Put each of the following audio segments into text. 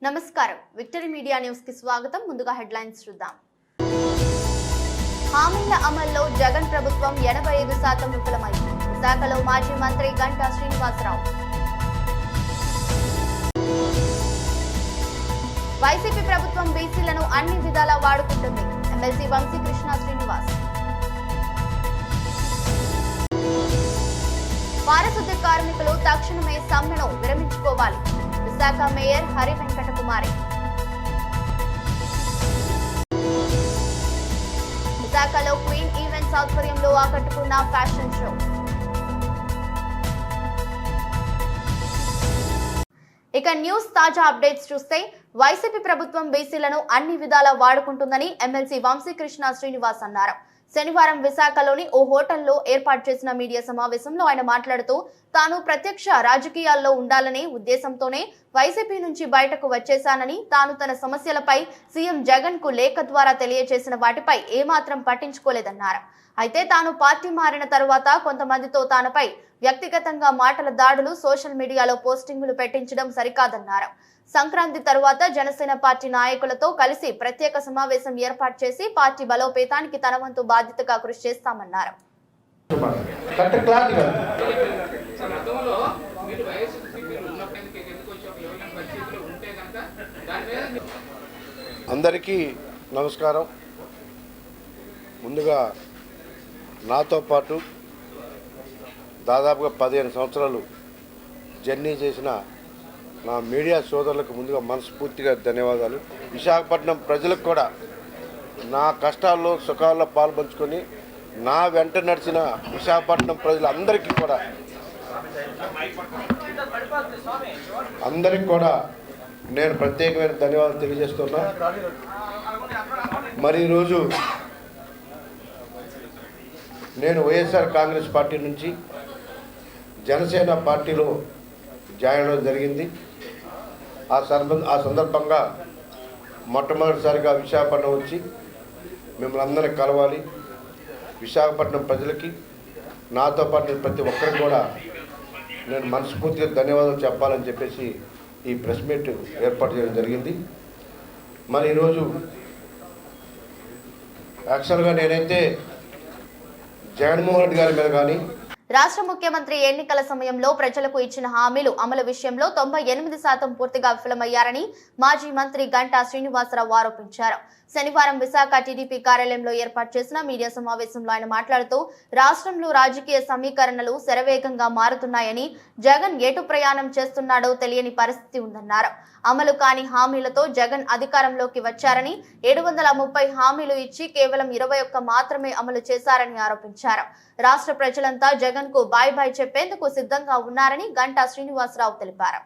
నమస్కారం victory media news కి స్వాగతం. ముందుగా హెడ్లైన్స్ చూద్దాం. హామీల అమల్లో జగన్ ప్రభుత్వం 85% విఫలమైంది. విశాఖలో మాజీ మంత్రి గంటా శ్రీనివాసరావు. వైసీపీ ప్రభుత్వం బీసీలను అన్ని విధాలా వాడుకుంటుంది. ఎమ్మెల్సీ వంశీకృష్ణ శ్రీనివాస్. పారిశుద్ధ్య కార్మికులు తక్షణమే సమ్మెను విరమించుకోవాలి. విశాఖ మేయర్ హరి వెంకట కుమారి. విశాఖలో క్వీన్ ఈవెంట్స్ ఆధ్వర్యంలో ఆకట్టుకున్న ఫ్యాషన్ షో. ఇక న్యూస్ తాజా అప్డేట్స్ చూస్తే వైసీపీ ప్రభుత్వం బీసీలను అన్ని విధాలా వాడుకుంటుందని ఎమ్మెల్సీ వంశీకృష్ణ శ్రీనివాస్ అన్నారు. శనివారం విశాఖలోని ఓ హోటల్లో ఏర్పాటు చేసిన మీడియా సమావేశంలో ఆయన మాట్లాడుతూ తాను ప్రత్యక్ష రాజకీయాల్లో ఉండాలనే ఉద్దేశంతోనే వైసీపీ నుంచి బయటకు వచ్చేశానని, తాను తన సమస్యలపై సీఎం జగన్ కు లేఖ ద్వారా తెలియజేసిన వాటిపై ఏమాత్రం పట్టించుకోలేదన్నారు. అయితే తాను పార్టీ మారిన తరువాత కొంతమందితో తానపై వ్యక్తిగతంగా మాటల దాడులు, సోషల్ మీడియాలో పోస్టింగులు పెట్టించడం సరికాదన్నారు. సంక్రాంతి తరువాత జనసేన పార్టీ నాయకులతో కలిసి ప్రత్యేక సమావేశం ఏర్పాటు చేసి పార్టీ బలోపేతానికి తన వంతు బాధ్యతగా కృషి చేస్తామన్నారు. అందరికీ నమస్కారం. ముందుగా నాతో పాటు దాదాపుగా 15 సంవత్సరాలు జర్నీ చేసిన నా మీడియా సోదరులకు ముందుగా మనస్ఫూర్తిగా ధన్యవాదాలు. విశాఖపట్నం ప్రజలకు కూడా నా కష్టాల్లో సుఖాల్లో పాల్పంచుకొని నా వెంట నడిచిన విశాఖపట్నం ప్రజలందరికీ కూడా నేను ప్రత్యేకమైన ధన్యవాదాలు తెలియజేస్తున్నా. మరి ఈరోజు నేను వైఎస్ఆర్ కాంగ్రెస్ పార్టీ నుంచి జనసేన పార్టీలో జాయిన్ అవ్వడం జరిగింది. ఆ సందర్భంగా మొట్టమొదటిసారిగా విశాఖపట్నం వచ్చి మిమ్మల్ని అందరినీ కలవాలి. విశాఖపట్నం ప్రజలకి నాతో పాటు ప్రతి ఒక్కరికి కూడా నేను మనస్ఫూర్తిగా ధన్యవాదాలు చెప్పాలని చెప్పేసి ఈ ప్రెస్ మీట్ ఏర్పాటు చేయడం జరిగింది. మరి ఈరోజు యాక్చువల్గా నేనైతే జగన్మోహన్ రెడ్డి గారి మీద కానీ రాష్ట్ర ముఖ్యమంత్రి ఎన్నికల సమయంలో ప్రజలకు ఇచ్చిన హామీలు అమలు విషయంలో 98% పూర్తిగా విఫలమయ్యారని మాజీ మంత్రి గంటా శ్రీనివాసరావు ఆరోపించారు. శనివారం విశాఖ టీడీపీ కార్యాలయంలో ఏర్పాటు చేసిన మీడియా సమావేశంలో ఆయన మాట్లాడుతూ రాష్ట్రంలో రాజకీయ సమీకరణలు శరవేగంగా మారుతున్నాయని, జగన్ ఎటు ప్రయాణం చేస్తున్నాడో తెలియని పరిస్థితి ఉందన్నారు. అమలు కాని హామీలతో జగన్ అధికారంలోకి వచ్చారని, 730 హామీలు ఇచ్చి కేవలం 21 మాత్రమే అమలు చేశారని ఆరోపించారు. రాష్ట్ర ప్రజలంతా జగన్ కు బాయ్ బాయ్ చెప్పేందుకు సిద్ధంగా ఉన్నారని గంటా శ్రీనివాసరావు తెలిపారు.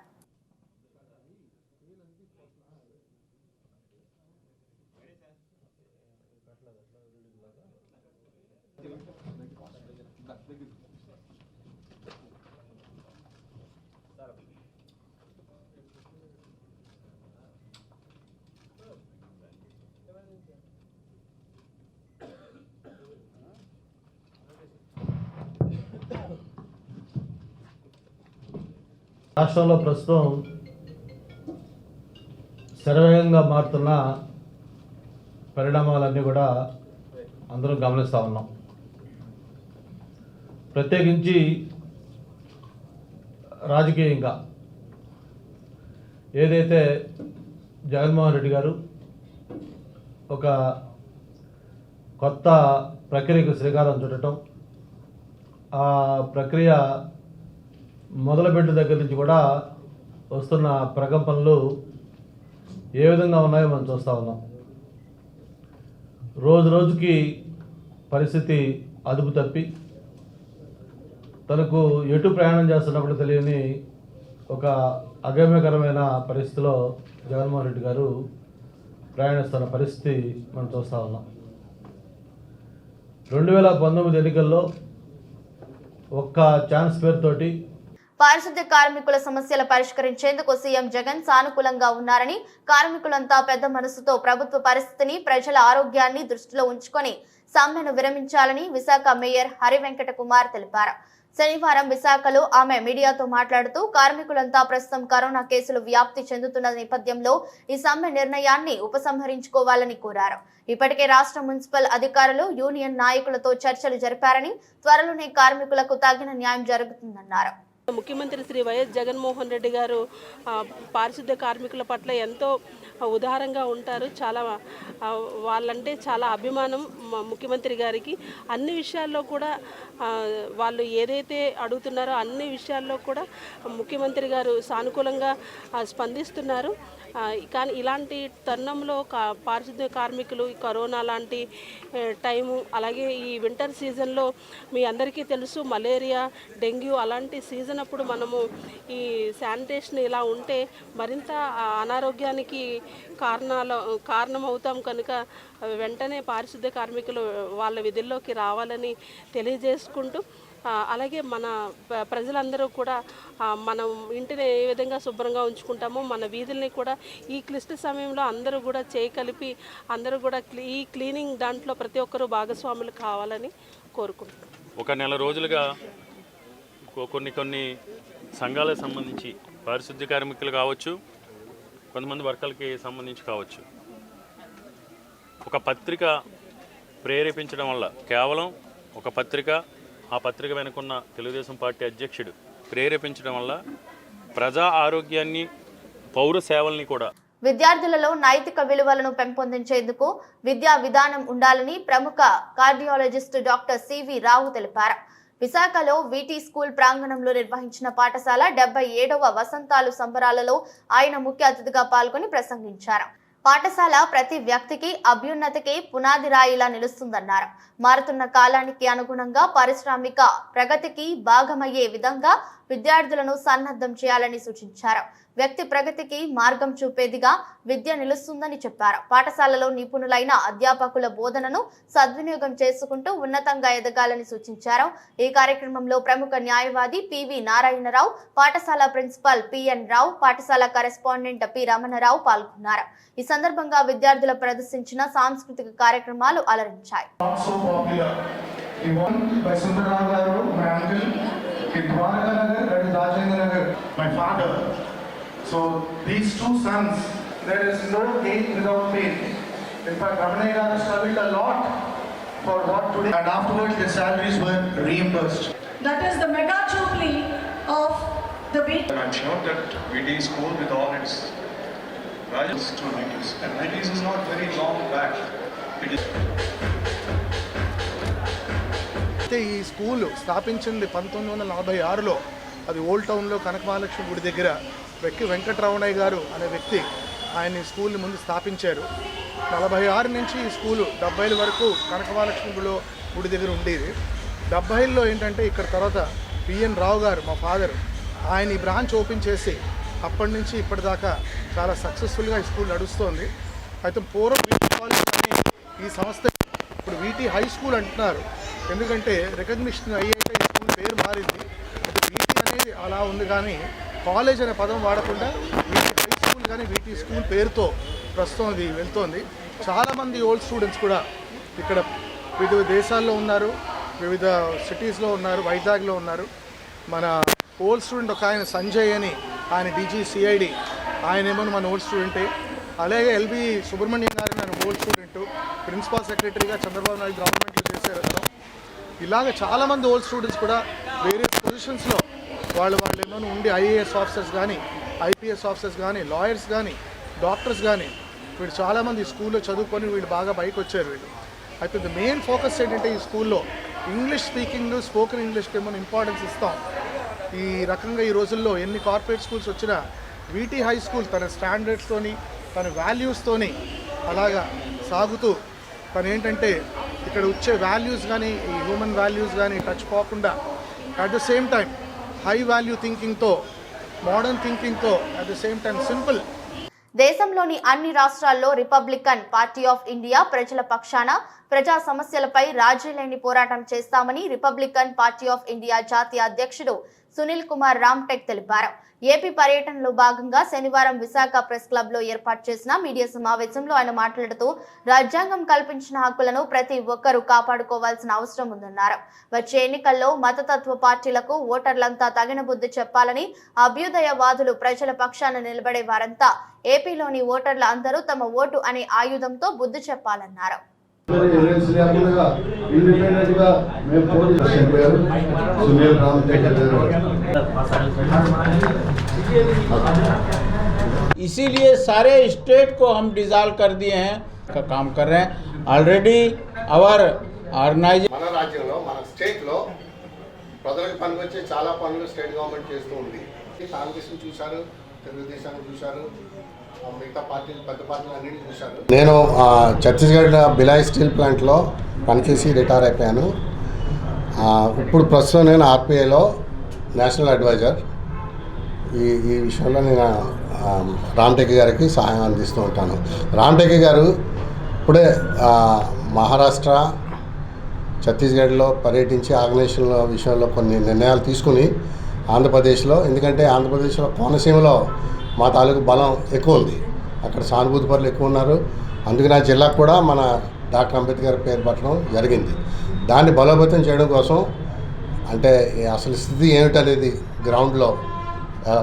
రాష్ట్రంలో ప్రస్తుతం శరవేగంగా మారుతున్న పరిణామాలన్నీ కూడా అందరూ గమనిస్తూ ఉన్నాం. ప్రత్యేకించి రాజకీయంగా ఏదైతే జగన్మోహన్ రెడ్డి గారు ఒక కొత్త ప్రక్రియకు శ్రీకారం చుట్టడం, ఆ ప్రక్రియ మొదలుపెట్టిన దగ్గర నుంచి కూడా వస్తున్న ప్రకంపనలు ఏ విధంగా ఉన్నాయో మనం చూస్తూ ఉన్నాం. రోజు రోజుకి పరిస్థితి అదుపు తప్పి తనకు ఎటు ప్రయాణం చేస్తున్నప్పుడు తెలియని ఒక అగమ్యకరమైన పరిస్థితిలో జగన్మోహన్ రెడ్డి గారు ప్రయాణిస్తున్న పరిస్థితి మనం చూస్తూ ఉన్నాం. 2019 ఎన్నికల్లో ఒక్క ఛాన్స్ పేరుతోటి పారిశుద్ధ్య కార్మికుల సమస్యలు పరిష్కరించేందుకు సీఎం జగన్ సానుకూలంగా ఉన్నారని, కార్మికులంతా పెద్ద మనసుతో ప్రభుత్వ పరిస్థితిని, ప్రజల ఆరోగ్యాన్ని దృష్టిలో ఉంచుకొని సమ్మెను విరమించాలని విశాఖ మేయర్ హరి వెంకట కుమార్ తెలిపారు. శనివారం విశాఖలో ఆమె మీడియాతో మాట్లాడుతూ కార్మికులంతా ప్రస్తుతం కరోనా కేసులు వ్యాప్తి చెందుతున్న నేపథ్యంలో ఈ సమ్మె నిర్ణయాన్ని ఉపసంహరించుకోవాలని కోరారు. ఇప్పటికే రాష్ట్ర మున్సిపల్ అధికారులు యూనియన్ నాయకులతో చర్చలు జరిపారని త్వరలోనే కార్మికులకు తగిన న్యాయం జరుగుతుందన్నారు. ముఖ్యమంత్రి శ్రీ వైఎస్ జగన్మోహన్ రెడ్డి గారు పారిశుద్ధ్య కార్మికుల పట్ల ఎంతో ఉదారంగా ఉంటారు. చాలా వాళ్ళంటే చాలా అభిమానం ముఖ్యమంత్రి గారికి. అన్ని విషయాల్లో కూడా వాళ్ళు ఏదైతే అడుగుతున్నారో అన్ని విషయాల్లో కూడా ముఖ్యమంత్రి గారు సానుకూలంగా స్పందిస్తున్నారు. కానీ ఇలాంటి తరుణంలో పారిశుద్ధ్య కార్మికులు కరోనా లాంటి టైము, అలాగే ఈ వింటర్ సీజన్లో మీ అందరికీ తెలుసు మలేరియా, డెంగ్యూ అలాంటి సీజన్ అప్పుడు మనము ఈ శానిటేషన్ ఇలా ఉంటే మరింత అనారోగ్యానికి కారణం అవుతాం. కనుక వెంటనే పారిశుద్ధ్య కార్మికులు వాళ్ళ విధుల్లోకి రావాలని తెలియజేసుకుంటూ, అలాగే మన ప్రజలందరూ కూడా మనం ఇంటిని ఏ విధంగా శుభ్రంగా ఉంచుకుంటామో మన వీధుల్ని కూడా ఈ క్లిష్ట సమయంలో అందరూ కూడా చేయగలిపి అందరూ కూడా ఈ క్లీనింగ్ దాంట్లో ప్రతి ఒక్కరూ భాగస్వాములు కావాలని కోరుకుంటున్నాం. ఒక నెల రోజులుగా కొన్ని సంఘాలకు సంబంధించి పారిశుద్ధ్య కార్మికులు కావచ్చు, కొంతమంది వర్కర్లకి సంబంధించి కావచ్చు, ఒక పత్రిక ప్రేరేపించడం వల్ల, కేవలం ఒక పత్రిక, ఆ పత్రిక వెనుకున్న తెలుగుదేశం పార్టీ అధ్యక్షుడు ప్రేరేపించడం వల్ల ప్రజా ఆరోగ్యాన్ని, పౌర సేవల్ని కూడా విద్యార్థులలో నైతిక విలువలను పెంపొందించేందుకు విద్యా విధానం ఉండాలని ప్రముఖ కార్డియాలజిస్ట్ డాక్టర్ సివి రావు తెలిపారు. విశాఖలో వీటీ స్కూల్ ప్రాంగణంలో నిర్వహించిన పాఠశాల 77వ వసంతాలు సంబరాలలో ఆయన ముఖ్య అతిథిగా పాల్గొని ప్రసంగించారు. పాఠశాల ప్రతి వ్యక్తికి అభ్యున్నతికి పునాది రాయిలా నిలుస్తుందన్నారు. మారుతున్న కాలానికి అనుగుణంగా పారిశ్రామిక ప్రగతికి భాగమయ్యే విధంగా విద్యార్థులను సన్నద్ధం చేయాలని సూచించారు. వ్యక్తి ప్రగతికి మార్గం చూపేదిగా విద్య నిలుస్తుందని చెప్పారు. పాఠశాలలో నిపుణులైన అధ్యాపకుల బోధనను సద్వినియోగం చేసుకుంటూ ఉన్నతంగా ఎదగాలని సూచించారు. ఈ కార్యక్రమంలో ప్రముఖ న్యాయవాది పివి నారాయణరావు, పాఠశాల ప్రిన్సిపాల్ పిఎన్ రావు, పాఠశాల కరెస్పాండెంట్ పి రమణరావు పాల్గొన్నారు. ఈ సందర్భంగా విద్యార్థులు ప్రదర్శించిన సాంస్కృతిక కార్యక్రమాలు అలరించాయి. So these two sons, there is no gain without pain. In fact, Ramanaya struggled a lot for what today, and afterwards their salaries were reimbursed. That is the mega jubilee of the VT. And I'm sure that VT school with all its values to 90s, and 90s is not very long back. It is. ఈ school స్థాపించింది 1946లో. అది old టౌన్లో కనకమహాలక్ష్మి గుడి దగ్గర వెంకటరమణయ్య గారు అనే వ్యక్తి ఆయన ఈ స్కూల్ని ముందు స్థాపించారు. 46 నుంచి ఈ స్కూలు 70ల వరకు కనకమహాలక్ష్మి గుడి దగ్గర ఉండేది. 70ల్లో ఏంటంటే ఇక్కడ తర్వాత పిఎన్ రావు గారు, మా ఫాదర్, ఆయన ఈ బ్రాంచ్ ఓపెన్ చేసి అప్పటి నుంచి ఇప్పటిదాకా చాలా సక్సెస్ఫుల్గా ఈ స్కూల్ నడుస్తోంది. అయితే పూర్వం వీటీ కాలేజ్ అనే ఈ సంస్థ ఇప్పుడు వీటీ హై స్కూల్ అంటున్నారు. ఎందుకంటే రికగ్నిషన్ అయ్యాక ఈ స్కూల్ పేరు మారింది. అయితే వీటీ అనేది అలా ఉంది, కానీ కాలేజ్ అనే పదం వాడకుండా వీటీ హై స్కూల్ కానీ వీటీ స్కూల్ పేరుతో ప్రస్తుతం అది వెళ్తోంది. చాలామంది ఓల్డ్ స్టూడెంట్స్ కూడా ఇక్కడ వివిధ దేశాల్లో ఉన్నారు, వివిధ సిటీస్లో ఉన్నారు, వైజాగ్లో ఉన్నారు. మన ఓల్డ్ స్టూడెంట్ ఒక ఆయన సంజయ్ అని, ఆయన DGCID, ఆయనేమో మన ఓల్డ్ స్టూడెంటే. అలాగే LB సుబ్రహ్మణ్యం గారు నేను ఓల్డ్ స్టూడెంట్, ప్రిన్సిపాల్ సెక్రటరీగా చంద్రబాబు నాయుడు గవర్నమెంట్లో చేశారు అతను. ఇలాగ చాలామంది ఓల్డ్ స్టూడెంట్స్ కూడా వేరే పొజిషన్స్లో వాళ్ళు ఏమైనా ఉండి IAS ఆఫీసర్స్ కానీ, IPS ఆఫీసర్స్ కానీ, లాయర్స్ కానీ, డాక్టర్స్ కానీ, వీళ్ళు చాలామంది స్కూల్లో చదువుకొని వీళ్ళు బాగా పైకి వచ్చారు వీళ్ళు. అయితే ద మెయిన్ ఫోకస్ ఏంటంటే ఈ స్కూల్లో ఇంగ్లీష్ స్పీకింగ్, స్పోకెన్ ఇంగ్లీష్కి ఏమైనా ఇంపార్టెన్స్ ఇస్తాం. ఈ రకంగా ఈ రోజుల్లో ఎన్ని కార్పొరేట్ స్కూల్స్ వచ్చినా వీటీ హై స్కూల్ తన స్టాండర్డ్స్తోని, తన వాల్యూస్తోని అలాగా సాగుతూ తను ఏంటంటే ఇక్కడ వచ్చే వాల్యూస్ కానీ, ఈ హ్యూమన్ వాల్యూస్ కానీ టచ్ పోకుండా at the same time high value థింకింగ్తో, మోడర్న్ థింకింగ్తో, at the same time simple. దేశంలోని అన్ని రాష్ట్రాల్లో రిపబ్లికన్ పార్టీ ఆఫ్ ఇండియా ప్రజల పక్షాన ప్రజా సమస్యలపై రాజీ లేని పోరాటం చేస్తామని రిపబ్లికన్ పార్టీ ఆఫ్ ఇండియా జాతీయ అధ్యక్షుడు సునీల్ కుమార్ రామ్టెక్ తెలిపారు. ఏపీ పర్యటనలో భాగంగా శనివారం విశాఖ ప్రెస్ క్లబ్ లో ఏర్పాటు చేసిన మీడియా సమావేశంలో ఆయన మాట్లాడుతూ రాజ్యాంగం కల్పించిన హక్కులను ప్రతి ఒక్కరూ కాపాడుకోవాల్సిన అవసరం ఉందన్నారు. వచ్చే ఎన్నికల్లో మతతత్వ పార్టీలకు ఓటర్లంతా తగిన బుద్ధి చెప్పాలని, అభ్యుదయవాదులు ప్రజల పక్షాన నిలబడే వారంతా ఏపీలోని ఓటర్ల అందరూ తమ ఓటు అనే ఆయుధంతో బుద్ధి చెప్పాలన్నారు. इसीलिए सारे स्टेट को हम डिसॉल्व कर दिए हैं का काम कर रहे हैं ऑलरेडी आवर ऑर्गेनाइजेशन మన రాజ్యంలో మన స్టేట్లో ప్రజలకు పనికొచ్చే చాలా పనులు స్టేట్ గవర్నమెంట్ చేస్తూ ఉంది. కాంగ్రెస్ని చూశారు, తెలుగుదేశాన్ని చూశారు, మిగతా పార్టీలు పెద్ద పార్టీలు అన్నింటినీ చూశారు. నేను ఛత్తీస్గఢ్ బిలాయ్ స్టీల్ ప్లాంట్లో పనిచేసి రిటైర్ అయిపోయాను. ఇప్పుడు ప్రస్తుతం నేను ఆర్పిఐలో నేషనల్ అడ్వైజర్. ఈ విషయంలో నేను రామ్టెక్ గారికి సహాయం అందిస్తూ ఉంటాను. రామ్టెక్ గారు ఇప్పుడే మహారాష్ట్ర, ఛత్తీస్గఢ్లో పర్యటించి ఆర్గనైజేషన్ల విషయంలో కొన్ని నిర్ణయాలు తీసుకుని ఆంధ్రప్రదేశ్లో, ఎందుకంటే ఆంధ్రప్రదేశ్లో కోనసీమలో మా తాలూకు బలం ఎక్కువ ఉంది, అక్కడ సానుభూతి పరులు ఎక్కువ ఉన్నారు. అందుకని ఆ జిల్లాకు కూడా మన డాక్టర్ అంబేద్కర్ పేరు పెట్టడం జరిగింది. దాన్ని బలోపేతం చేయడం కోసం, అంటే అసలు స్థితి ఏమిటనేది గ్రౌండ్లో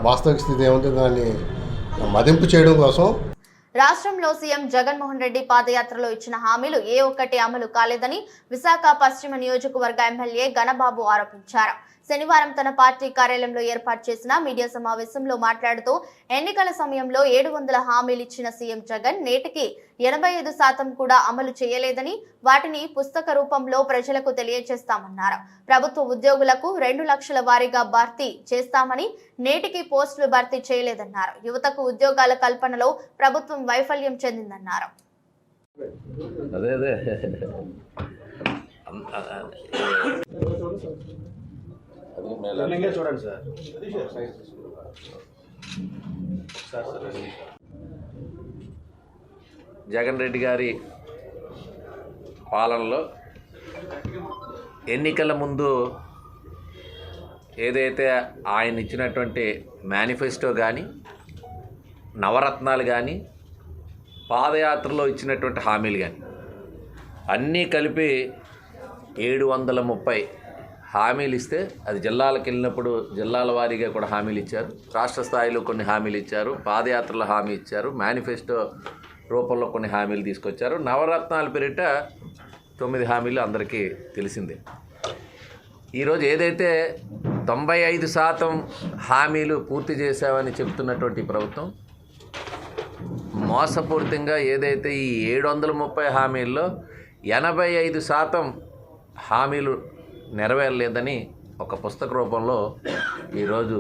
వాస్తవిక స్థితి ఏముంటుంది దాన్ని మదింపు చేయడం కోసం రాష్ట్రంలో సీఎం జగన్మోహన్ రెడ్డి పాదయాత్రలో ఇచ్చిన హామీలు ఏ ఒక్కటి అమలు కాలేదని విశాఖ పశ్చిమ నియోజకవర్గ ఎమ్మెల్యే గణబాబు ఆరోపించారు. శనివారం తన పార్టీ కార్యాలయంలో ఏర్పాటు చేసిన మీడియా సమావేశంలో మాట్లాడుతూ ఎన్నికల సమయంలో 700 హామీలు ఇచ్చిన సీఎం జగన్ నేటికి 85% కూడా అమలు చేయలేదని, వాటిని పుస్తక రూపంలో ప్రజలకు తెలియజేస్తామన్నారు. ప్రభుత్వ ఉద్యోగులకు 2 లక్షల వారీగా భర్తీ చేస్తామని, నేటికి పోస్టులు భర్తీ చేయలేదన్నారు. యువతకు ఉద్యోగాల కల్పనలో ప్రభుత్వం వైఫల్యం చెందిందన్నారు. చూడండి సార్. జగన్ రెడ్డి గారి పాలనలో ఎన్నికల ముందు ఏదైతే ఆయన ఇచ్చినటువంటి మేనిఫెస్టో కానీ, నవరత్నాలు కానీ, పాదయాత్రలో ఇచ్చినటువంటి హామీలు కానీ అన్నీ కలిపి 730 హామీలు ఇస్తే, అది జిల్లాలకు వెళ్ళినప్పుడు జిల్లాల వారీగా కూడా హామీలు ఇచ్చారు, రాష్ట్ర స్థాయిలో కొన్ని హామీలు ఇచ్చారు, పాదయాత్రలో హామీ ఇచ్చారు, మేనిఫెస్టో రూపంలో కొన్ని హామీలు తీసుకొచ్చారు. నవరత్నాల పేరిట 9 హామీలు అందరికీ తెలిసిందే. ఈరోజు ఏదైతే 95% హామీలు పూర్తి చేశామని చెప్తున్నటువంటి ప్రభుత్వం మోసపూరితంగా ఏదైతే ఈ 730 హామీల్లో 85% హామీలు నెరవేరలేదని ఒక పుస్తక రూపంలో ఈరోజు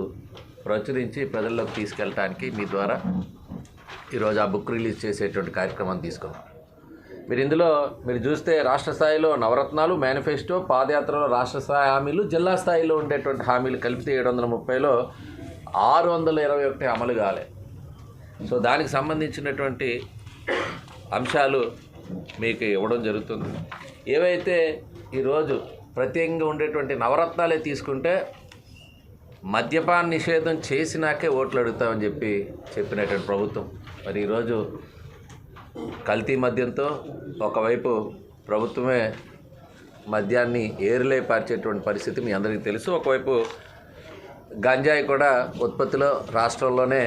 ప్రచురించి ప్రజల్లోకి తీసుకెళ్ళటానికి మీ ద్వారా ఈరోజు ఆ బుక్ రిలీజ్ చేసేటువంటి కార్యక్రమాన్ని తీసుకున్నాం. మీరు చూస్తే రాష్ట్ర స్థాయిలో నవరత్నాలు, మేనిఫెస్టో, పాదయాత్రలో రాష్ట్ర స్థాయి హామీలు, జిల్లా స్థాయిలో ఉండేటువంటి హామీలు కలిపితే 730లో 621 అమలు కాలే. సో దానికి సంబంధించినటువంటి అంశాలు మీకు ఇవ్వడం జరుగుతుంది. ఏవైతే ఈరోజు ప్రత్యేకంగా ఉండేటువంటి నవరత్నాలే తీసుకుంటే మద్యపాన నిషేధం చేసినాకే ఓట్లు అడుగుతామని చెప్పినటువంటి ప్రభుత్వం, మరి ఈరోజు కల్తీ మద్యంతో ఒకవైపు ప్రభుత్వమే మద్యాన్ని ఏరులై పార్చేటువంటి పరిస్థితి మీ అందరికీ తెలుసు. ఒకవైపు గంజాయి కూడా ఉత్పత్తిలో రాష్ట్రంలోనే,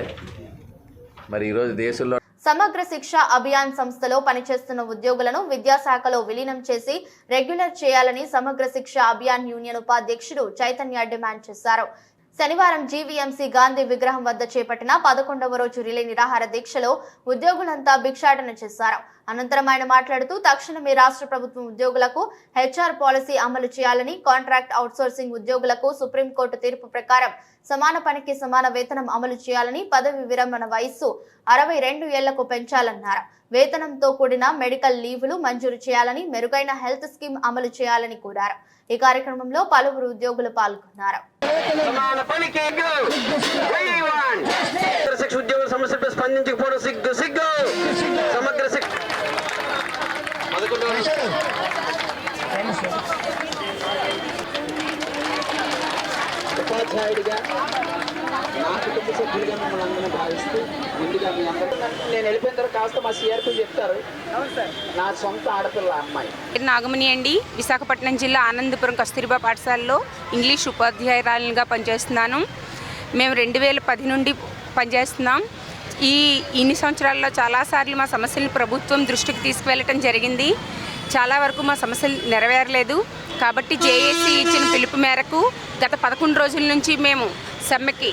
మరి ఈరోజు దేశంలో సమగ్ర శిక్ష అభియాన్ సంస్థలో పనిచేస్తున్న ఉద్యోగులను విద్యాశాఖలో విలీనం చేసి రెగ్యులర్ చేయాలని సమగ్ర శిక్ష అభియాన్ యూనియన్ ఉపాధ్యక్షుడు చైతన్య డిమాండ్ చేశారు. శనివారం జీవీఎంసీ గాంధీ విగ్రహం వద్ద చేపట్టిన 11వ రోజు రిలే నిరాహార దీక్షలో ఉద్యోగులంతా భిక్షాటన చేశారు. అనంతరం ఆయన మాట్లాడుతూ తక్షణమే రాష్ట్ర ప్రభుత్వం ఉద్యోగులకు హెచ్ఆర్ పాలసీ అమలు చేయాలని, కాంట్రాక్ట్ అవుట్సోర్సింగ్ ఉద్యోగులకు సుప్రీంకోర్టు తీర్పు ప్రకారం సమాన పనికి సమాన వేతనం అమలు చేయాలని, పదవి విరమణ వయస్సు 62 ఏళ్లకు పెంచాలన్నారు. వేతనంతో కూడిన మెడికల్ లీవులు మంజూరు చేయాలని, మెరుగైన హెల్త్ స్కీమ్ అమలు చేయాలని కోరారు. ఈ కార్యక్రమంలో పలువురు ఉద్యోగులు పాల్గొన్నారు. ఉద్యోగుల సమస్యలపై స్పందించకపోవడం సిగ్గు సిగ్గు. సమగ్ర ఉపాధ్యాయుడిగా నా కుటుంబ సభ్యులుగా మిమ్మల్ని అందరినీ భావిస్తూ ముందుగా మీ అందరూ నేను వెళ్ళిపోయిన తర్వాత కాస్త మా సిఆర్పీ చెప్తారు. నా సొంత ఆడపిల్ల అమ్మాయి నాగమణి అండి. విశాఖపట్నం జిల్లా ఆనందపురం కస్తూరిబా పాఠశాలలో ఇంగ్లీష్ ఉపాధ్యాయురాలుగా పనిచేస్తున్నాను. మేము 2010 నుండి పనిచేస్తున్నాం. ఇన్ని సంవత్సరాల్లో చాలాసార్లు మా సమస్యలను ప్రభుత్వం దృష్టికి తీసుకువెళ్ళటం జరిగింది. చాలా వరకు మా సమస్యలు నెరవేరలేదు. కాబట్టి జేఏసీ ఇచ్చిన పిలుపు మేరకు గత 11 రోజుల నుంచి మేము సమ్మెకి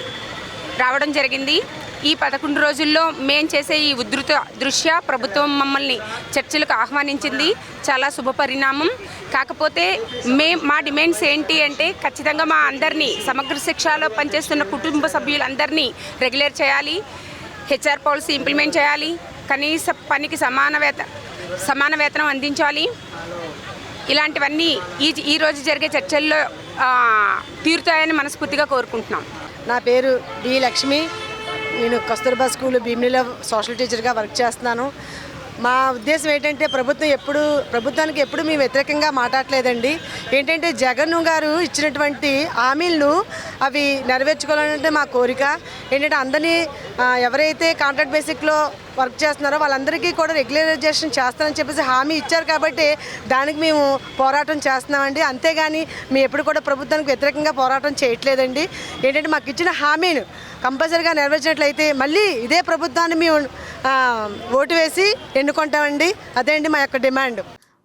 రావడం జరిగింది. ఈ 11 రోజుల్లో మేము చేసే ఈ ఉధృత దృష్ట్యా ప్రభుత్వం మమ్మల్ని చర్చలకు ఆహ్వానించింది. చాలా శుభపరిణామం. కాకపోతే మా డిమాండ్స్ ఏంటి అంటే ఖచ్చితంగా మా అందరినీ సమగ్ర శిక్షలో పనిచేస్తున్న కుటుంబ సభ్యులందరినీ రెగ్యులర్ చేయాలి. హెచ్ఆర్ పాలసీ ఇంప్లిమెంట్ చేయాలి. కనీస పనికి సమాన వేతనం అందించాలి. ఇలాంటివన్నీ ఈరోజు జరిగే చర్చల్లో తీరుతాయని మనస్ఫూర్తిగా కోరుకుంటున్నాం. నా పేరు డి లక్ష్మి. నేను కస్తూర్బా స్కూల్ భీమిలిలో సోషల్ టీచర్గా వర్క్ చేస్తున్నాను. మా ఉద్దేశం ఏంటంటే ప్రభుత్వానికి ఎప్పుడు మేము వ్యతిరేకంగా మాట్లాడలేదండి. ఏంటంటే జగన్ గారు ఇచ్చినటువంటి హామీలను అవి నెరవేర్చుకోవాలంటే మా కోరిక. ఏంటంటే అందరినీ ఎవరైతే కాంట్రాక్ట్ బేసిక్లో వర్క్ చేస్తున్నారో వాళ్ళందరికీ కూడా రెగ్యులరైజేషన్ చేస్తానని చెప్పేసి హామీ ఇచ్చారు. కాబట్టి దానికి మేము పోరాటం చేస్తున్నామండి. అంతేగాని మేము ఎప్పుడు కూడా ప్రభుత్వానికి వ్యతిరేకంగా పోరాటం చేయట్లేదండి. ఏంటంటే మాకు ఇచ్చిన హామీను కంపల్సరీగా నెరవేర్చినట్లయితే మళ్ళీ ఇదే ప్రభుత్వాన్ని మేము ఓటు వేసి ఎన్నుకుంటామండి. అదే అండి మా యొక్క డిమాండ్.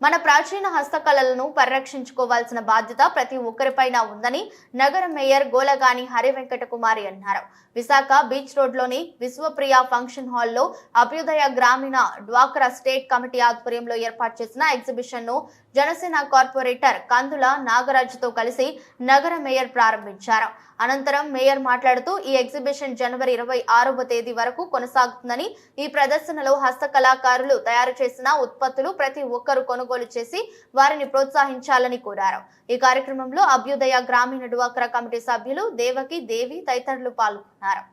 మన ప్రాచీన హస్తకళలను పరిరక్షించుకోవాల్సిన బాధ్యత ప్రతి ఒక్కరిపైన ఉందని నగర మేయర్ గోలగాని హరివెంకట కుమారి అన్నారు. విశాఖ బీచ్ రోడ్లోని విశ్వప్రియ ఫంక్షన్ హాల్లో అభ్యుదయ గ్రామీణ డ్వాక్రా స్టేట్ కమిటీ ఆధ్వర్యంలో ఏర్పాటు చేసిన ఎగ్జిబిషన్ ను జనసేన కార్పొరేటర్ కందుల నాగరాజుతో కలిసి నగర మేయర్ ప్రారంభించారు. అనంతరం మేయర్ మాట్లాడుతూ ఈ ఎగ్జిబిషన్ జనవరి 26వ తేదీ వరకు కొనసాగుతుందని, ఈ ప్రదర్శనలో హస్తకళాకారులు తయారు చేసిన ఉత్పత్తులు ప్రతి ఒక్కరూ కొనుగోలు చేసి వారిని ప్రోత్సహించాలని కోరారు. ఈ కార్యక్రమంలో అభ్యుదయ గ్రామీణ డ్వాక్రా కమిటీ సభ్యులు దేవకి, దేవి తదితరులు పాల్గొన్నారు.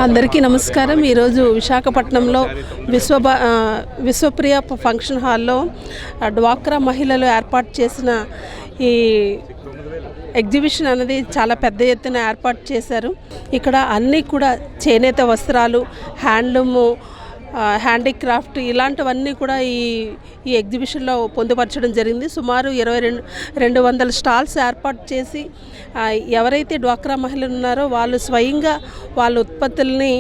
అందరికీ నమస్కారం. ఈరోజు విశాఖపట్నంలో విశ్వప్రియ ఫంక్షన్ హాల్లో డ్వాక్రా మహిళలు ఏర్పాటు చేసిన ఈ ఎగ్జిబిషన్ అనేది చాలా పెద్ద ఎత్తున ఏర్పాటు చేశారు. ఇక్కడ అన్నీ కూడా చేనేత వస్త్రాలు, హ్యాండ్లూము, హ్యాండీక్రాఫ్ట్ ఇలాంటివన్నీ కూడా ఈ ఎగ్జిబిషన్లో పొందుపరచడం జరిగింది. సుమారు 200 స్టాల్స్ ఏర్పాటు చేసి ఎవరైతే డ్వాక్రా మహిళలు ఉన్నారో వాళ్ళు స్వయంగా వాళ్ళ ఉత్పత్తుల్ని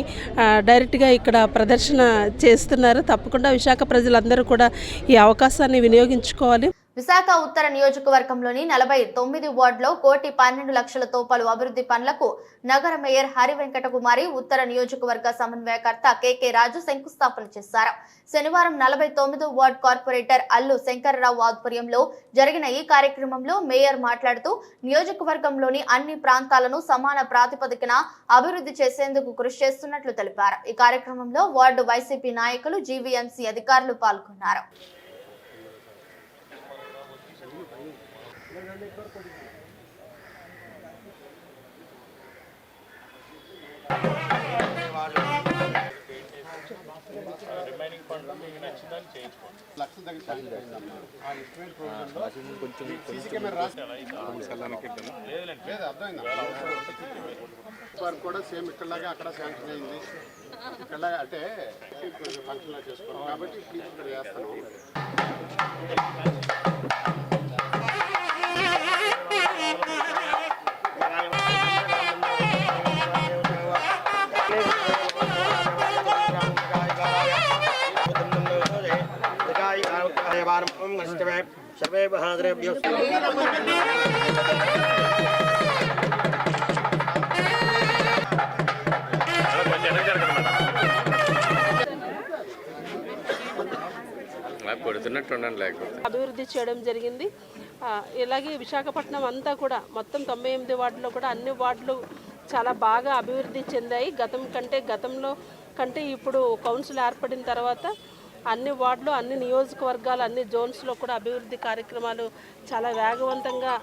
డైరెక్ట్గా ఇక్కడ ప్రదర్శన చేస్తున్నారు. తప్పకుండా విశాఖ ప్రజలందరూ కూడా ఈ అవకాశాన్ని వినియోగించుకోవాలి. విశాఖ ఉత్తర నియోజకవర్గంలోని 49 వార్డులో 1,12,00,000తో పలు అభివృద్ధి పనులకు నగర మేయర్ హరివెంకట కుమారి, ఉత్తర నియోజకవర్గ సమన్వయకర్త కెకే రాజు శంకుస్థాపన చేశారు. శనివారం 49 వార్డు కార్పొరేటర్ అల్లు శంకర్రావు ఆధ్వర్యంలో జరిగిన ఈ కార్యక్రమంలో మేయర్ మాట్లాడుతూ నియోజకవర్గంలోని అన్ని ప్రాంతాలను సమాన ప్రాతిపదికన అభివృద్ధి చేసేందుకు కృషి చేస్తున్నట్లు తెలిపారు. ఈ కార్యక్రమంలో వార్డు వైసీపీ నాయకులు, జీవీఎంసీ అధికారులు పాల్గొన్నారు. రిమైనింగ్ ఫండ్ మీకు నచ్చిందని చేయించుకోండి. కూడా సేమ్ ఇక్కడలాగా అక్కడ శాంక్షన్ అయింది. ఇక్కడ అంటే ఫంక్షన్లా చేసుకోవాలి కాబట్టి ఇక్కడ చేస్తాను. सर्वे बहादुरेभ्यो అభివృద్ధి చేయడం జరిగింది. ఇలాగే విశాఖపట్నం అంతా కూడా మొత్తం 98 వార్డులో కూడా అన్ని వార్డులు చాలా బాగా అభివృద్ధి చెందాయి. గతంలో కంటే ఇప్పుడు కౌన్సిల్ ఏర్పడిన తర్వాత అన్ని వార్డులు, అన్ని నియోజకవర్గాలు, అన్ని జోన్స్లో కూడా అభివృద్ధి కార్యక్రమాలు చాలా వేగవంతంగా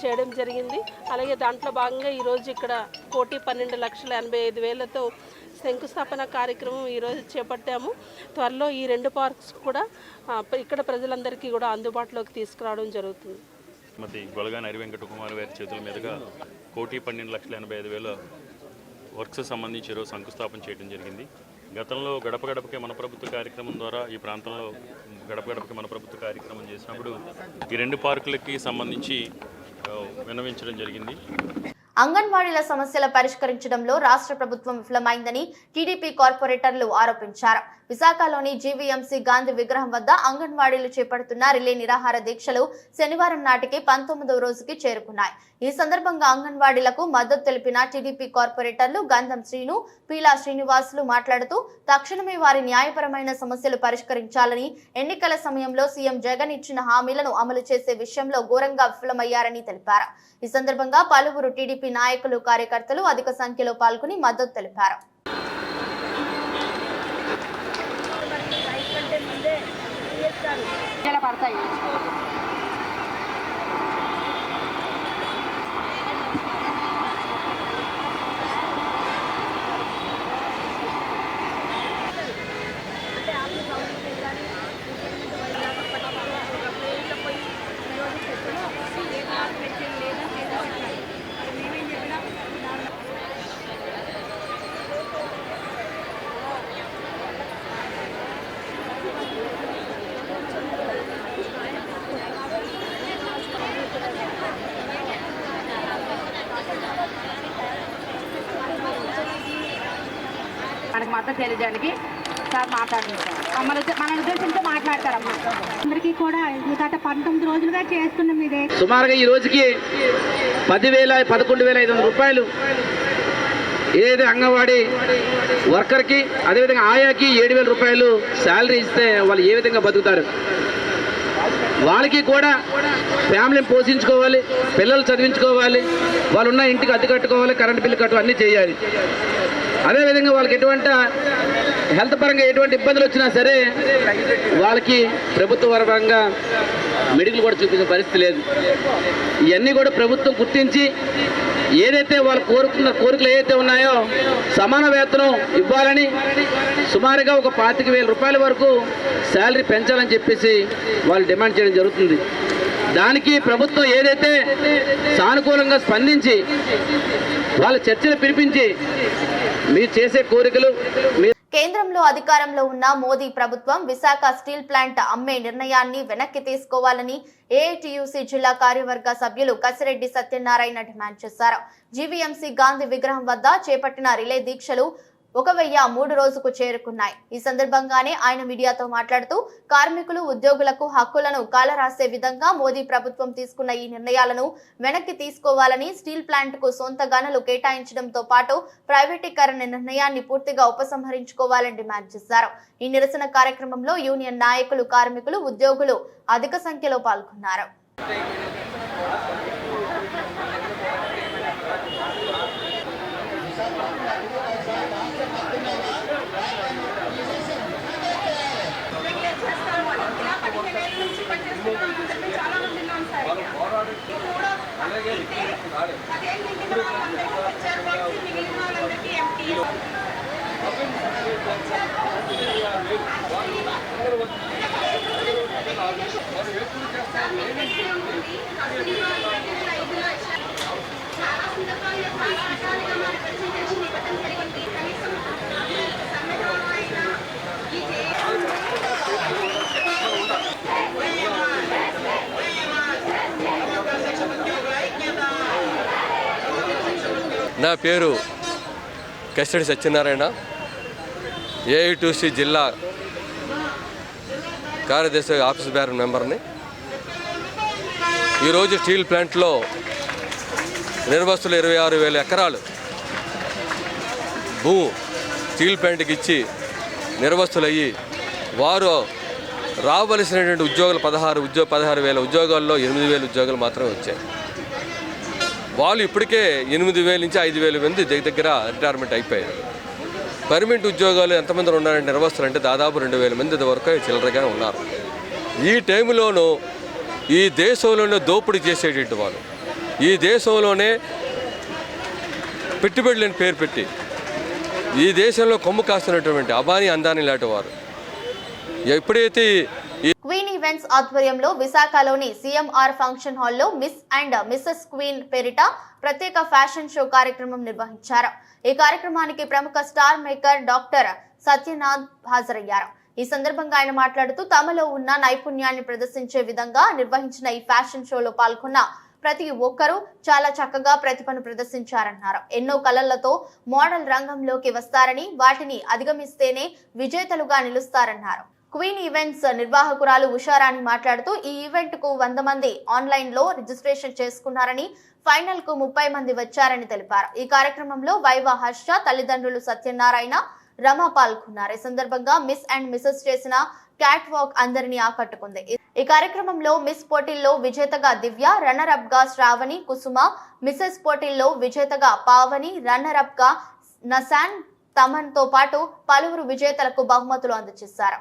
చేయడం జరిగింది. అలాగే దాంట్లో భాగంగా ఈరోజు ఇక్కడ 1,12,85,000తో శంకుస్థాపన కార్యక్రమం ఈరోజు చేపట్టాము. త్వరలో ఈ 2 పార్క్స్ కూడా ఇక్కడ ప్రజలందరికీ కూడా అందుబాటులోకి తీసుకురావడం జరుగుతుంది. శ్రీమతి గొలగాని హరివెంకట కుమార్ గారి చేతుల మీదుగా 1,12,85,000 వర్క్స్ సంబంధించి ఈరోజు శంకుస్థాపన చేయడం జరిగింది. గతంలో గడప గడపకి మన ప్రభుత్వ కార్యక్రమం ద్వారా ఈ ప్రాంతంలో గడప గడపకి మన ప్రభుత్వ కార్యక్రమం చేసినప్పుడు ఈ 2 పార్కులకి సంబంధించి విన్నవించడం జరిగింది. అంగన్వాడీల సమస్యల పరిష్కరించడంలో రాష్ట్ర ప్రభుత్వం విఫలమైందని టీడీపీ కార్పొరేటర్లు ఆరోపించారు. విశాఖలోని జీవీఎంసీ గాంధీ విగ్రహం వద్ద అంగన్వాడీలు చేపడుతున్న రిలే నిరాహార దీక్షలు శనివారం నాటికి 19వ రోజుకి చేరుకున్నాయి. ఈ సందర్భంగా అంగన్వాడీలకు మద్దతు తెలిపిన టీడీపీ కార్పొరేటర్లు గంధం శ్రీను, పీలా శ్రీనివాసులు మాట్లాడుతూ తక్షణమే వారి న్యాయపరమైన సమస్యలు పరిష్కరించాలని, ఎన్నికల సమయంలో సీఎం జగన్ ఇచ్చిన హామీలను అమలు చేసే విషయంలో ఘోరంగా విఫలమయ్యారని తెలిపారు. ఈ సందర్భంగా పలువురు టీడీపీ నాయకులు, కార్యకర్తలు అధిక సంఖ్యలో పాల్గొని మద్దతు తెలిపారు. మనకు మద్దతు తెలియజేయడానికి సార్ మాట్లాడుతున్నారు. మన ఉద్దేశంతో మాట్లాడతారమ్మా. అందరికీ కూడా గత 19 రోజులుగా చేస్తున్నాం. ఇదే సుమారుగా ఈ రోజుకి 11,500 రూపాయలు ఏదైతే అంగన్వాడీ వర్కర్కి, అదేవిధంగా ఆయాకి 7,000 రూపాయలు శాలరీ ఇస్తే వాళ్ళు ఏ విధంగా బతుకుతారు? వాళ్ళకి కూడా ఫ్యామిలీని పోషించుకోవాలి, పిల్లలు చదివించుకోవాలి, వాళ్ళు ఉన్న ఇంటికి అద్దె కట్టుకోవాలి, కరెంట్ బిల్లు కట్టు అన్నీ చేయాలి. అదేవిధంగా వాళ్ళకి ఎటువంటి హెల్త్ పరంగా ఎటువంటి ఇబ్బందులు వచ్చినా సరే వాళ్ళకి ప్రభుత్వ పరంగా మెడికల్ కూడా చూపించే పరిస్థితి లేదు. ఇవన్నీ కూడా ప్రభుత్వం గుర్తించి ఏదైతే వాళ్ళు కోరుకున్న కోరికలు ఏదైతే ఉన్నాయో సమాన వేతనం ఇవ్వాలని, సుమారుగా ఒక 25,000 రూపాయల వరకు శాలరీ పెంచాలని చెప్పేసి వాళ్ళు డిమాండ్ చేయడం జరుగుతుంది. దానికి ప్రభుత్వం ఏదైతే సానుకూలంగా స్పందించి వాళ్ళ చర్చలు పిలిపించి మీరు చేసే కోరికలు. కేంద్రంలో అధికారంలో ఉన్న మోదీ ప్రభుత్వం విశాఖ స్టీల్ ప్లాంట్ అమ్మే నిర్ణయాన్ని వెనక్కి తీసుకోవాలని ఏఐటీయూసీ జిల్లా కార్యవర్గ సభ్యులు కసిరెడ్డి సత్యనారాయణ డిమాండ్ చేశారు. జీవీఎంసీ గాంధీ విగ్రహం వద్ద చేపట్టిన రిలే దీక్షలు 1,003 రోజుకు చేరుకున్నాయి. ఈ సందర్భంగానే ఆయన మీడియాతో మాట్లాడుతూ కార్మికులు, ఉద్యోగులకు హక్కులను కాలరాసే విధంగా మోదీ ప్రభుత్వం తీసుకున్న ఈ నిర్ణయాలను వెనక్కి తీసుకోవాలని, స్టీల్ ప్లాంట్ కు సొంత గనులు కేటాయించడంతో పాటు ప్రైవేటీకరణ నిర్ణయాన్ని పూర్తిగా ఉపసంహరించుకోవాలని డిమాండ్ చేశారు. ఈ నిరసన కార్యక్రమంలో యూనియన్ నాయకులు, కార్మికులు, ఉద్యోగులు అధిక సంఖ్యలో పాల్గొన్నారు. నా పేరు కస్టడి సత్యనారాయణ, ఏఐటీసీ జిల్లా కార్యదర్శి ఆఫీస్ బేరర్ మెంబర్ని. ఈరోజు స్టీల్ ప్లాంట్లో నిర్వస్తులు 26,000 ఎకరాలు భూ స్టీల్ ప్లాంట్కి ఇచ్చి నిర్వస్తులయ్యి వారు రావలసినటువంటి ఉద్యోగులు 16,000 ఉద్యోగాల్లో 8,000 ఉద్యోగాలు మాత్రమే వచ్చాయి. వాళ్ళు ఇప్పటికే 8,000 నుంచి 5,000 మంది దగ్గర రిటైర్మెంట్ అయిపోయారు. పర్మనెంట్ ఉద్యోగాలు ఎంతమంది ఉన్నారంటే నిర్వస్తులు అంటే దాదాపు 2,000 మంది వరకు చిల్లరగా ఉన్నారు. ఈ టైంలోనూ ఈ దేశంలోనే దోపిడీ చేసేటువంటి వాళ్ళు, ఈ దేశంలోనే పెట్టుబడులని పేరు పెట్టి ఈ దేశంలో కొమ్ము కాస్తున్నటువంటి అబానీ అందానీ లాంటి వారు ఎప్పుడైతే క్వీన్ ఈవెంట్స్ ఆధ్వర్యంలో విశాఖలోని సిఎంఆర్ ఫంక్షన్ హాల్లో మిస్ అండ్ మిసెస్ క్వీన్ పేరిట ప్రత్యేక ఫ్యాషన్ షో కార్యక్రమం నిర్వహించారు. ఈ కార్యక్రమానికి ప్రముఖ స్టార్ మేకర్ డాక్టర్ సత్యనాథ్ హాజరయ్యారు. ఈ సందర్భంగా ఆయన మాట్లాడుతూ తమలో ఉన్న నైపుణ్యాన్ని ప్రదర్శించే విధంగా నిర్వహించిన ఈ ఫ్యాషన్ షోలో పాల్గొన్న ప్రతి ఒక్కరూ చాలా చక్కగా ప్రతిభను ప్రదర్శించారన్నారు. ఎన్నో కళలతో మోడల్ రంగంలోకి వస్తారని, వాటిని అధిగమిస్తేనే విజేతలుగా నిలుస్తారన్నారు. క్వీన్ ఈవెంట్స్ నిర్వాహకురాలు ఉషారాణి మాట్లాడుతూ ఈ ఈవెంట్ కు 100 మంది ఆన్లైన్ లో రిజిస్ట్రేషన్ చేసుకున్నారని, ఫైనల్ కు 30 మంది వచ్చారని తెలిపారు. ఈ కార్యక్రమంలో వైవా హర్ష, తల్లిదండ్రులు సత్యనారాయణ, రమ పాల్గొన్నారు. ఈ సందర్భంగా మిస్ అండ్ మిసెస్ చేసిన క్యాట్ వాక్ అందరినీ ఆకట్టుకుంది. ఈ కార్యక్రమంలో మిస్ పోటీల్లో విజేతగా దివ్య, రన్నర్ అప్ గా శ్రావణి, కుసుమ, మిసెస్ పోటీల్లో విజేతగా పావని, రన్నర్ అప్ గా నసాన్, తమన్ తో పాటు పలువురు విజేతలకు బహుమతులు అందజేశారు.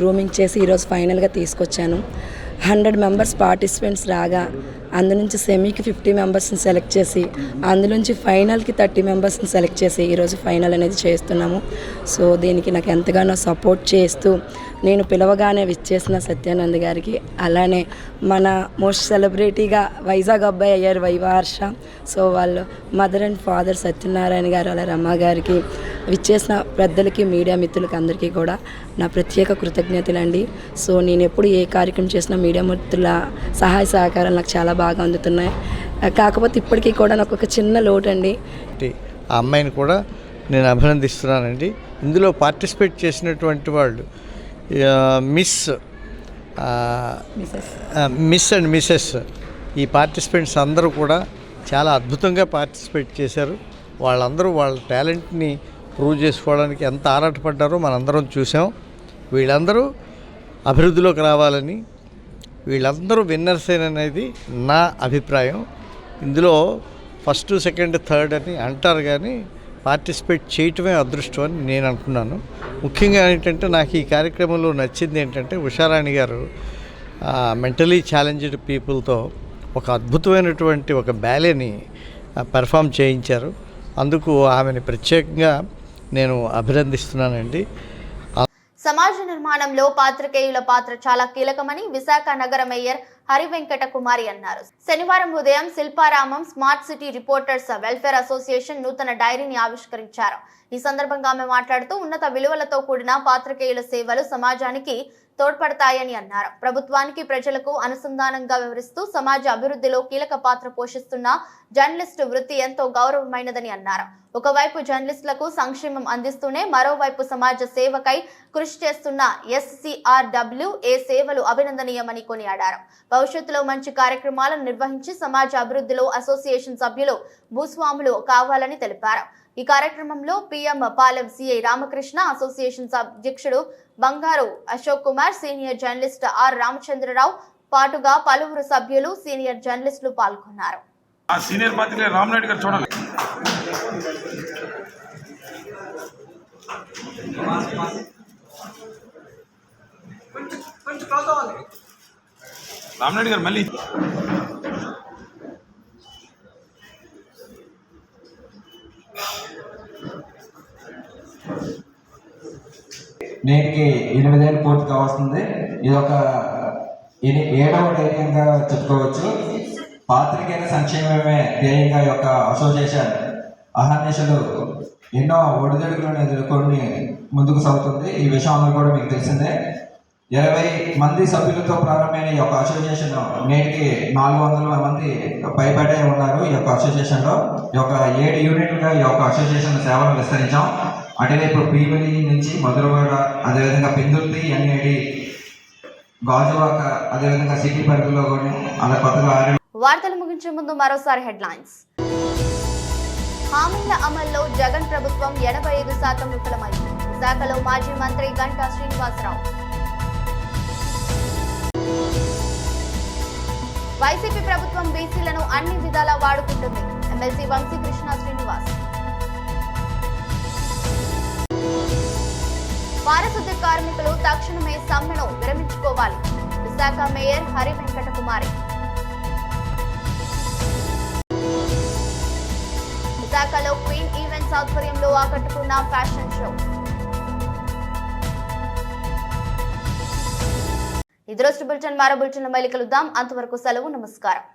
గ్రూమింగ్ చేసి ఈరోజు ఫైనల్గా తీసుకొచ్చాను. 100 మెంబర్స్ పార్టిసిపెంట్స్ రాగా అందు నుంచి సెమీకి 50 మెంబర్స్ని సెలెక్ట్ చేసి అందులోంచి ఫైనల్కి 30 మెంబర్స్ని సెలెక్ట్ చేసి ఈరోజు ఫైనల్ అనేది చేస్తున్నాము. సో దీనికి నాకు ఎంతగానో సపోర్ట్ చేస్తూ నేను పిలవగానే విచ్చేసిన సత్యానంద్ గారికి, అలానే మన మోస్ట్ సెలబ్రిటీగా వైజాగ్ అబ్బాయి అయ్యారు వైవా హర్ష, సో వాళ్ళు మదర్ అండ్ ఫాదర్ సత్యనారాయణ గారు, అలా రమ్మ గారికి, విచ్చేసిన పెద్దలకి, మీడియా మిత్రులకి అందరికీ కూడా నా ప్రత్యేక కృతజ్ఞతలండి. సో నేను ఎప్పుడు ఏ కార్యక్రమం చేసినా మీడియా మిత్రుల సహాయ సహకారాలు నాకు చాలా బాగా అందుతున్నాయి. కాకపోతే ఇప్పటికీ కూడా నాకు ఒక చిన్న లోటు అండి. ఆ అమ్మాయిని కూడా నేను అభినందిస్తున్నానండి. ఇందులో పార్టిసిపేట్ చేసినటువంటి వాళ్ళు మిస్ అండ్ మిసెస్ ఈ పార్టిసిపెంట్స్ అందరూ కూడా చాలా అద్భుతంగా పార్టిసిపేట్ చేశారు. వాళ్ళందరూ వాళ్ళ టాలెంట్ని ప్రూవ్ చేసుకోవడానికి ఎంత ఆరాటపడ్డారో మనందరం చూసాం. వీళ్ళందరూ అభివృద్ధిలోకి రావాలని, వీళ్ళందరూ విన్నర్స్ అనేది నా అభిప్రాయం. ఇందులో ఫస్ట్, సెకండ్, థర్డ్ అని అంటారు, కానీ పార్టిసిపేట్ చేయటమే అదృష్టం అని నేను అనుకున్నాను. ముఖ్యంగా ఏంటంటే నాకు ఈ కార్యక్రమంలో నచ్చింది ఏంటంటే ఉషారాణి గారు మెంటలీ ఛాలెంజ్డ్ పీపుల్తో ఒక అద్భుతమైనటువంటి ఒక బ్యాలేని పెర్ఫామ్ చేయించారు. అందుకు ఆమెను ప్రత్యేకంగా నేను అభినందిస్తున్నానండి. సమాజ నిర్మాణంలో పాత్రికేయుల పాత్ర చాలా కీలకమని విశాఖ నగర మేయర్ హరివెంకట కుమారి అన్నారు. శనివారం ఉదయం Shilparamam smart city reporters welfare association నూతన డైరీని ఆవిష్కరించారు. ఈ సందర్భంగా ఆమె మాట్లాడుతూ ఉన్నత విలువలతో కూడిన పాత్రికేయుల సేవలు సమాజానికి తోడ్పడతాయని అన్నారు. ప్రభుత్వానికి ప్రజలకు అనుసంధానంగా వ్యవహరిస్తూ సమాజ అభివృద్ధిలో కీలక పాత్ర పోషిస్తున్న జర్నలిస్టు వృత్తి ఎంతో గౌరవమైనదని అన్నారు. ఒకవైపు జర్నలిస్టులకు సంక్షేమం అందిస్తూనే మరోవైపు సమాజ సేవకై కృషి చేస్తున్న SCRWA సేవలు అభినందనీయమని కొనియాడారు. భవిష్యత్తులో మంచి కార్యక్రమాలను నిర్వహించి సమాజ అభివృద్ధిలో అసోసియేషన్ సభ్యులు భూస్వాములు కావాలని తెలిపారు. ఈ కార్యక్రమంలో PM Palem CI Ramakrishna, association అధ్యక్షుడు Bangaru Ashok Kumar, senior journalist R Ramachandra Rao పాటుగా పలువురు సభ్యులు, సీనియర్ జర్నలిస్టులు పాల్గొన్నారు. సీనియర్ పాత్రికేయ రామనాయుడు గారు చూడండి. రామనాయుడు గారు మళ్ళీ నేటికి 8 ఏళ్ళు పూర్తి కావస్తుంది. ఇది ఒక 7వ ధైర్యంగా చెప్పుకోవచ్చు. పాత్రికేయుల సంక్షేమమే ధ్యేయంగా యొక్క అసోసియేషన్ అహర్నిశలు ఎన్నో ఒడిదుడుకులను ఎదుర్కొని ముందుకు సాగుతుంది. ఈ విషయం అందరూ కూడా మీకు తెలిసిందే. 20 మంది సభ్యులతో ప్రారంభమైన ఈ యొక్క అసోసియేషన్ నేటికి 400 మంది పైబడే ఉన్నారు. ఈ యొక్క అసోసియేషన్లో ఈ యొక్క 7 యూనిట్లుగా ఈ యొక్క అసోసియేషన్ సేవలు విస్తరించాం. అటువైపు పీవలి నుంచి మధురవాడ, అదేవిధంగా పెందుర్తి, NAD, గాజువాక, అదేవిధంగా సిటీ పరిధిలో కూడా అలా కొత్తగా వార్తలు ముగించే ముందు మరోసారి హెడ్లైన్స్. హామీల అమల్లో జగన్ ప్రభుత్వం 85% విఫలమైంది. విశాఖలో మాజీ మంత్రి గంటా శ్రీనివాసరావు. వైసీపీ ప్రభుత్వం బీసీలను అన్ని విధాలా వాడుకుంటుంది. ఎమ్మెల్సీ వంశీకృష్ణ శ్రీనివాస్. పారిశుద్ధ్య కార్మికులు తక్షణమే సమ్మెను విరమించుకోవాలి. విశాఖ మేయర్ హరి వెంకట కుమారి. విశాఖలో క్వీన్ ఈవెంట్స్ ఆధ్వర్యంలో ఆకట్టుకున్న ఫ్యాషన్ షో. ఇది రోజు బులెటిన్. మరో బులెటిన్ మళ్ళీ కలుద్దాం. అంతవరకు సెలవు. నమస్కారం.